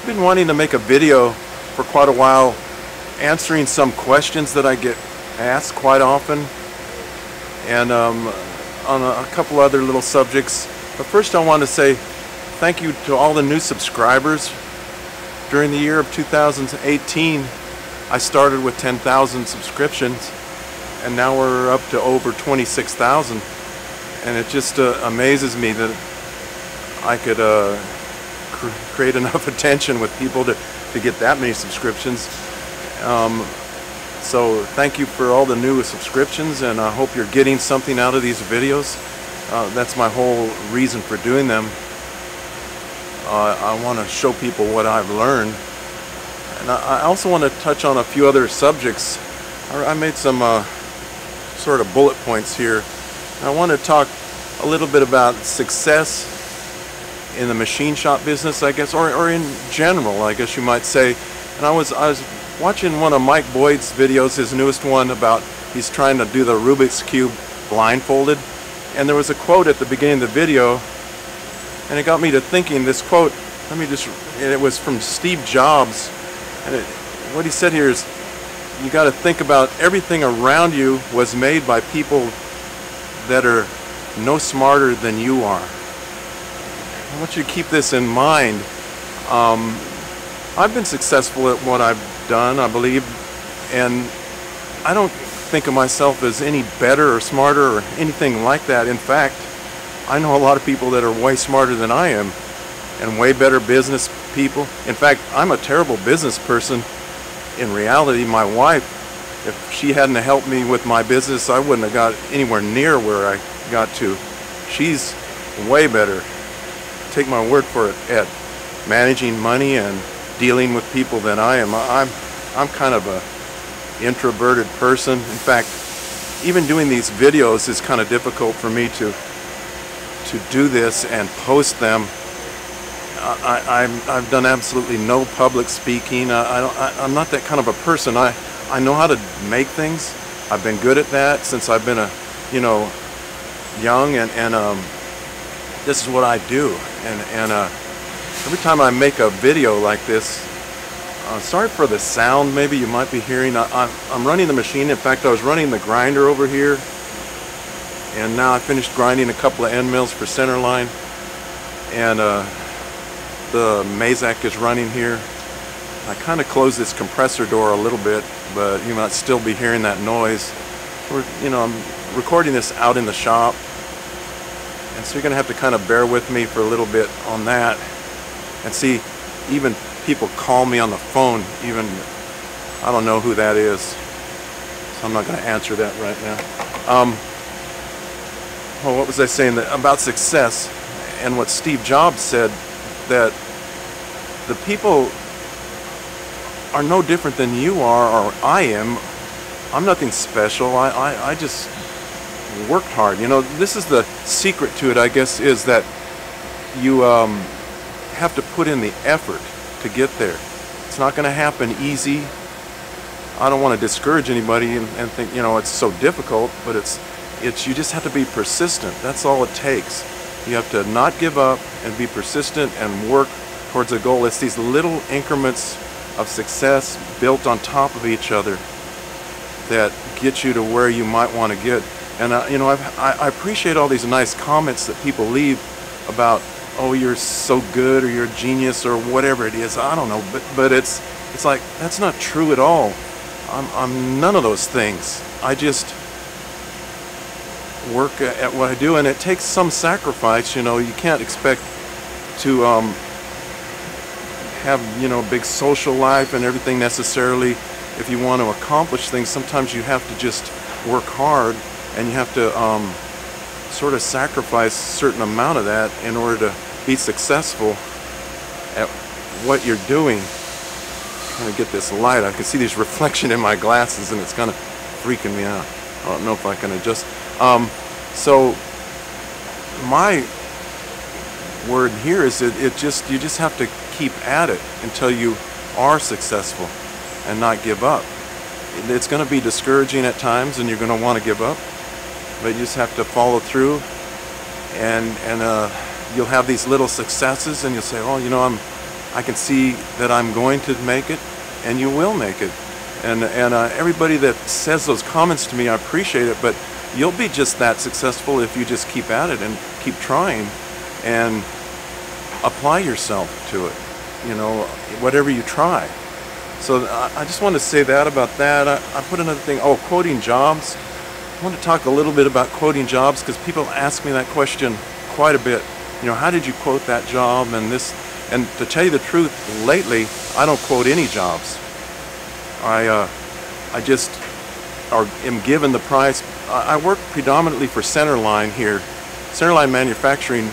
been wanting to make a video for quite a while, answering some questions that I get asked quite often, and on a couple other little subjects. But first I want to say thank you to all the new subscribers. During the year of 2018, I started with 10,000 subscriptions, and now we're up to over 26,000. And it just amazes me that I could create enough attention with people to get that many subscriptions. So thank you for all the new subscriptions, and I hope you're getting something out of these videos. That's my whole reason for doing them. I want to show people what I've learned, and I also want to touch on a few other subjects. I made some sort of bullet points here. I want to talk a little bit about success in the machine shop business, I guess, or in general, I guess you might say. And I was watching one of Mike Boyd's videos, his newest one, about he's trying to do the Rubik's Cube blindfolded, and there was a quote at the beginning of the video, and it got me to thinking. This quote, and it was from Steve Jobs, and what he said here is, you got to think about everything around you was made by people that are no smarter than you are. I want you to keep this in mind. I've been successful at what I've done, I believe, and I don't think of myself as any better or smarter or anything like that. In fact, I know a lot of people that are way smarter than I am and way better business people. In fact, I'm a terrible business person. In reality, my wife, if she hadn't helped me with my business, I wouldn't have got anywhere near where I got to. She's way better, take my word for it, at managing money and dealing with people than I am. I'm kind of a introverted person. In fact, even doing these videos is kind of difficult for me to do this and post them. I've done absolutely no public speaking. I'm not that kind of a person. I know how to make things. I've been good at that since I've been young, and this is what I do. And every time I make a video like this, sorry for the sound maybe you might be hearing. I'm running the machine. In fact, I was running the grinder over here, and now I finished grinding a couple of end mills for centerline, and the Mazak is running here. I kind of closed this compressor door a little bit, but you might still be hearing that noise. I'm recording this out in the shop, and so you're going to have to kind of bear with me for a little bit on that. And see, even people call me on the phone, even I don't know who that is, so I'm not going to answer that right now. Well, what was I saying about success, and what Steve Jobs said, that the people are no different than you are or I am. I'm nothing special. I just worked hard. This is the secret to it, I guess, is that you have to put in the effort to get there. It's not going to happen easy. I don't want to discourage anybody and think, it's so difficult, but it's you just have to be persistent. That's all it takes. You have to not give up and be persistent and work towards a goal. It's these little increments of success built on top of each other that get you to where you might want to get. And I appreciate all these nice comments that people leave about, oh, you're so good, or you're a genius, or whatever it is. I don't know, but it's like, that's not true at all. I'm none of those things. I just work at what I do, and it takes some sacrifice. You can't expect to have a big social life and everything necessarily if you want to accomplish things. Sometimes you have to just work hard, and you have to sort of sacrifice a certain amount of that in order to be successful at what you're doing. I'm trying to get this light. I can see this reflection in my glasses, and it's kind of freaking me out. I don't know if I can adjust. So my word here is that you just have to keep at it until you are successful and not give up. It's going to be discouraging at times, and you're going to want to give up, but you just have to follow through, and you'll have these little successes, and you'll say, oh, I can see that I'm going to make it, and you will make it. And everybody that says those comments to me, I appreciate it, but you'll be just that successful if you just keep at it and keep trying and apply yourself to it, you know, whatever you try. So I just want to say that about that. I put another thing, quoting jobs. I want to talk a little bit about quoting jobs because people ask me that question quite a bit. You know, how did you quote that job and this? And to tell you the truth, lately, I don't quote any jobs. I just am given the price. I work predominantly for Centerline here. Centerline Manufacturing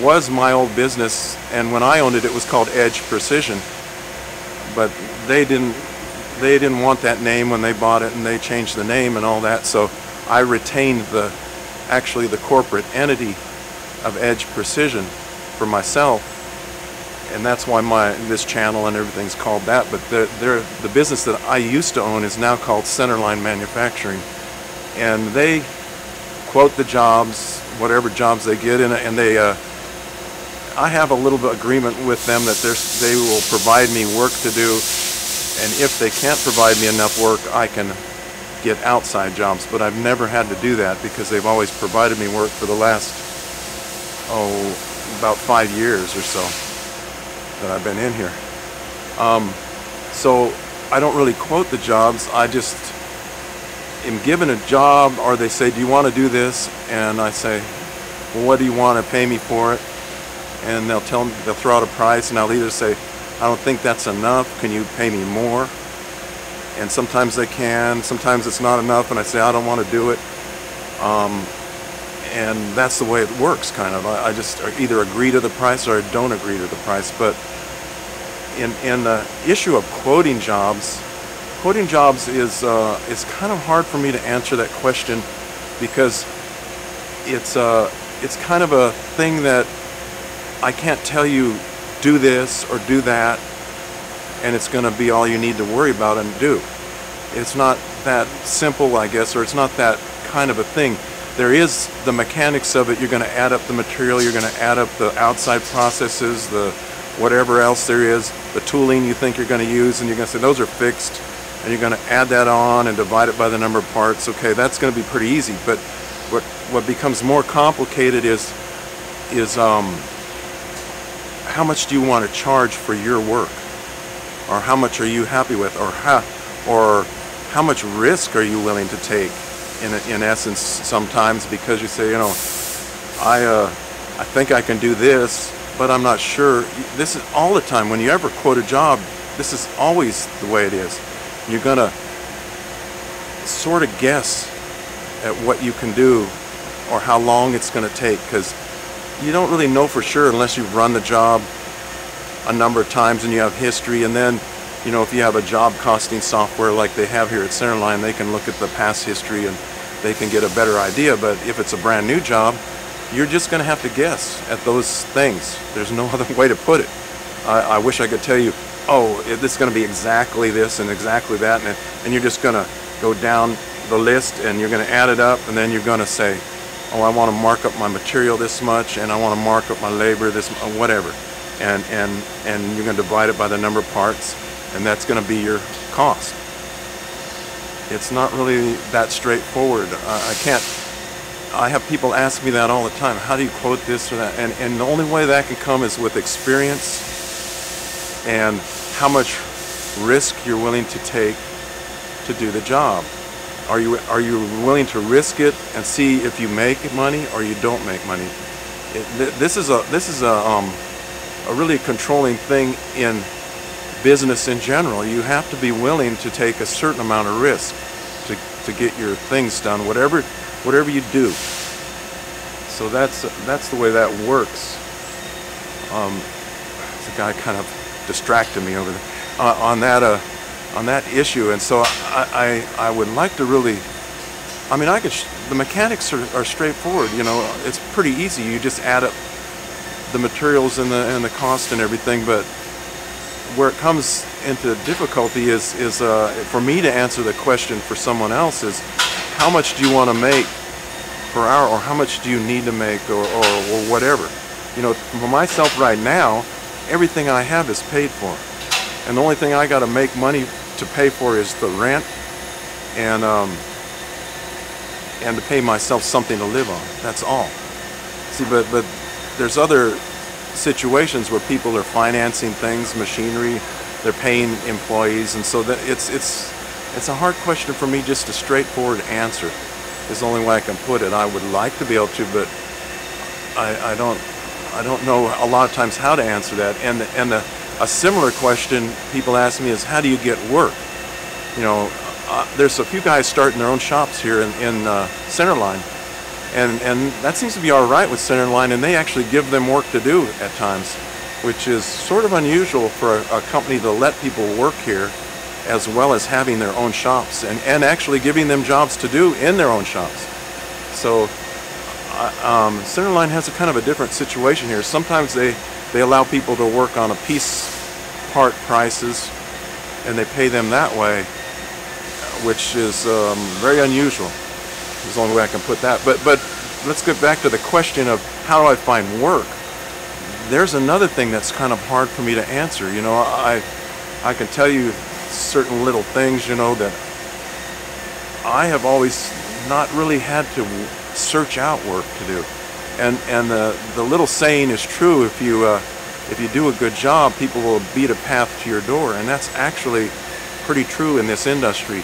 was my old business, and when I owned it, it was called Edge Precision. But they didn't want that name when they bought it, and they changed the name and all that. So I retained actually the corporate entity of Edge Precision for myself. And that's why this channel and everything's called that. But the business that I used to own is now called Centerline Manufacturing, and they quote the jobs, whatever jobs they get in, and I have a little bit of agreement with them that they will provide me work to do, and if they can't provide me enough work, I can get outside jobs. But I've never had to do that because they've always provided me work for the last about 5 years or so that I've been in here. So I don't really quote the jobs. I just am given a job, or they say, do you want to do this? And I say, well, what do you want to pay me for it? And they'll throw out a price, and I'll either say, I don't think that's enough, can you pay me more? And sometimes they can, sometimes it's not enough, and I say, I don't want to do it. And that's the way it works, kind of. I just either agree to the price or I don't agree to the price. But in the issue of quoting jobs is kind of hard for me to answer that question, because it's kind of a thing that I can't tell you do this or do that and it's going to be all you need to worry about and do. It's not that simple, I guess, or it's not that kind of a thing. There is the mechanics of it. You're going to add up the material, you're going to add up the outside processes, the whatever else there is, the tooling you think you're going to use, and you're going to say those are fixed, and you're going to add that on and divide it by the number of parts. Okay, that's going to be pretty easy. But what becomes more complicated is how much do you want to charge for your work, or how much are you happy with, or how much risk are you willing to take? In essence, sometimes, because you say, you know, I think I can do this, but I'm not sure. This is all the time. When you ever quote a job, this is always the way it is. You're gonna sort of guess at what you can do or how long it's gonna take, because you don't really know for sure unless you've run the job a number of times and you have history. And then, you know, if you have a job costing software like they have here at Centerline, they can look at the past history and they can get a better idea. But if it's a brand new job, you're just going to have to guess at those things. There's no other way to put it. I wish I could tell you, oh, this is going to be exactly this and exactly that, and you're just going to go down the list and you're going to add it up, and then you're going to say, oh, I want to mark up my material this much, and I want to mark up my labor this, whatever, and you're going to divide it by the number of parts, and that's going to be your cost. It's not really that straightforward. I have people ask me that all the time. How do you quote this or that? And the only way that can come is with experience and how much risk you're willing to take to do the job. Are you willing to risk it and see if you make money or you don't make money? This is a really controlling thing in business in general. You have to be willing to take a certain amount of risk to get your things done, whatever you do. So that's the way that works. The guy kind of distracted me over there on that issue, and so I would like to really. I mean, the mechanics are straightforward. You know, it's pretty easy. You just add up the materials and the cost and everything. But where it comes into difficulty is for me to answer the question for someone else is, how much do you want to make per hour, or how much do you need to make, or whatever. You know, for myself right now, everything I have is paid for. And the only thing I got to make money to pay for is the rent and to pay myself something to live on. That's all. See, but there's other situations where people are financing things, machinery, they're paying employees, and so that it's a hard question for me just to straightforward answer. Is the only way I can put it. I would like to be able to, but I don't know a lot of times how to answer that. And a similar question people ask me is, how do you get work? You know, there's a few guys starting their own shops here in Centerline, and that seems to be all right with Centerline, and they actually give them work to do at times, which is sort of unusual for a company to let people work here as well as having their own shops and actually giving them jobs to do in their own shops. So Centerline has a kind of a different situation here. Sometimes they allow people to work on a piece part prices and they pay them that way, which is very unusual. Is the only way I can put that. But let's get back to the question of how do I find work. There's another thing that's kind of hard for me to answer. You know, I can tell you certain little things, you know, that I have always not really had to search out work to do. And the little saying is true: if you do a good job, people will beat a path to your door. And that's actually pretty true in this industry.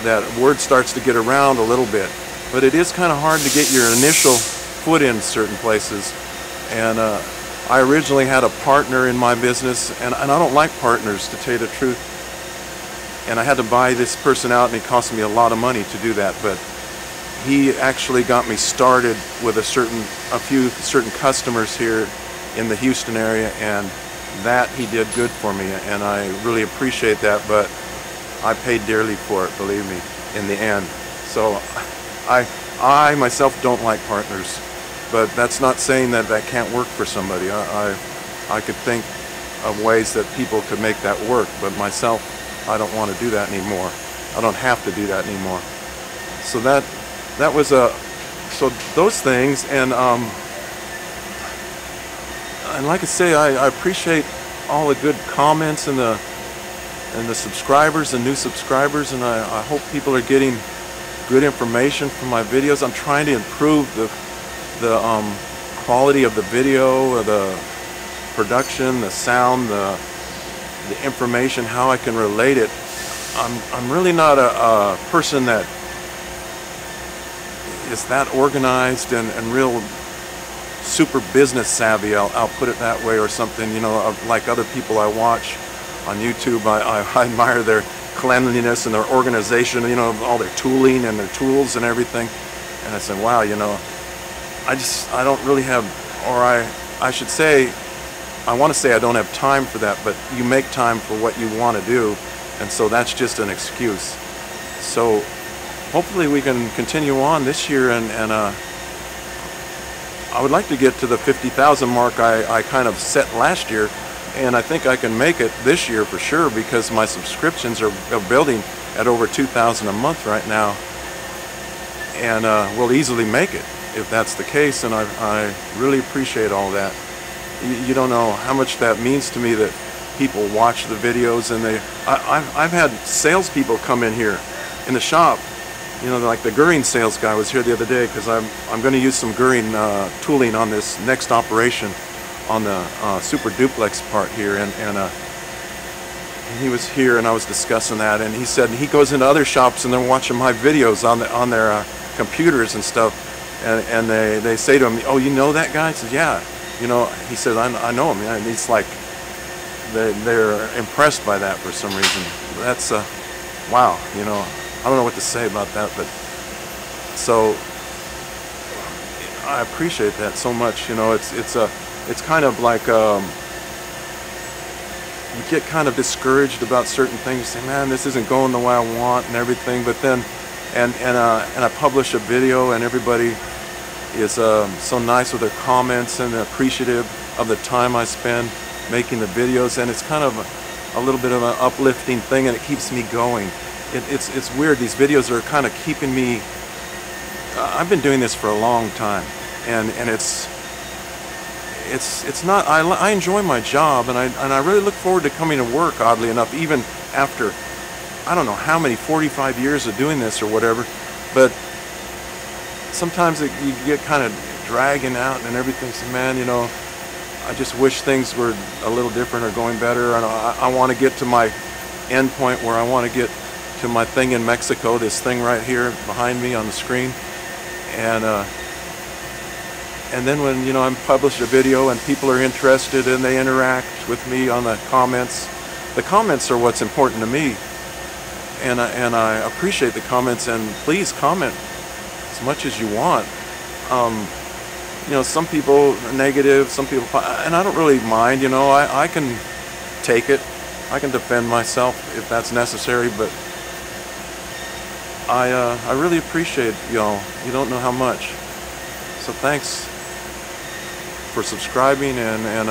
That word starts to get around a little bit, but it is kind of hard to get your initial foot in certain places. And I originally had a partner in my business, and I don't like partners, to tell you the truth. And I had to buy this person out, and it cost me a lot of money to do that. But he actually got me started with a few certain customers here in the Houston area, and that he did good for me, and I really appreciate that. But I paid dearly for it, believe me, in the end. So I myself don't like partners, but that's not saying that that can't work for somebody. I could think of ways that people could make that work, but myself, I don't want to do that anymore. I don't have to do that anymore. So that was so those things, and like I say, I appreciate all the good comments and the subscribers and new subscribers, and I hope people are getting good information from my videos. I'm trying to improve the quality of the video, the production, the sound, the information, how I can relate it. I'm really not a person that is that organized and real super business savvy. I'll put it that way, or something. You know, like other people I watch on YouTube, I admire their cleanliness and their organization, you know, all their tooling and their tools and everything. And I said, wow, you know, I don't really have, or I should say, I want to say I don't have time for that, but you make time for what you want to do, and so that's just an excuse. So hopefully we can continue on this year, and I would like to get to the 50,000 mark I kind of set last year. And I think I can make it this year for sure, because my subscriptions are building at over 2,000 a month right now, and we'll easily make it if that's the case. And I really appreciate all that. You don't know how much that means to me, that people watch the videos, and I've had salespeople come in here in the shop. You know, like the Goering sales guy was here the other day, because I'm going to use some Goering tooling on this next operation on the super duplex part here, and he was here, and I was discussing that, and he said he goes into other shops and they're watching my videos on their computers and stuff, and they say to him, oh, you know that guy? I said, yeah. You know, he said, I know him. And it's like they're impressed by that for some reason. That's wow. You know, I don't know what to say about that, but so I appreciate that so much. You know, it's kind of like you get kind of discouraged about certain things. You say, man, this isn't going the way I want and everything. But then, and I publish a video, and everybody is so nice with their comments and appreciative of the time I spend making the videos, and it's kind of a little bit of an uplifting thing, and it keeps me going. It's weird. These videos are kind of keeping me. I've been doing this for a long time, and it's not. I enjoy my job, and I really look forward to coming to work. Oddly enough, even after I don't know how many 45 years of doing this or whatever, but sometimes you get kind of dragging out and everything. So man, I just wish things were a little different or going better. And I want to get to my end point where I want to get to my thing in Mexico, this thing right here behind me on the screen. And then when I publish a video and people are interested and they interact with me on the comments are what's important to me. And I appreciate the comments, and please comment as much as you want. Some people negative, some people, and I don't really mind. I can take it. I can defend myself if that's necessary. But I really appreciate y'all. You don't know how much. So thanks for subscribing and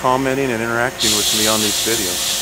commenting and interacting with me on these videos.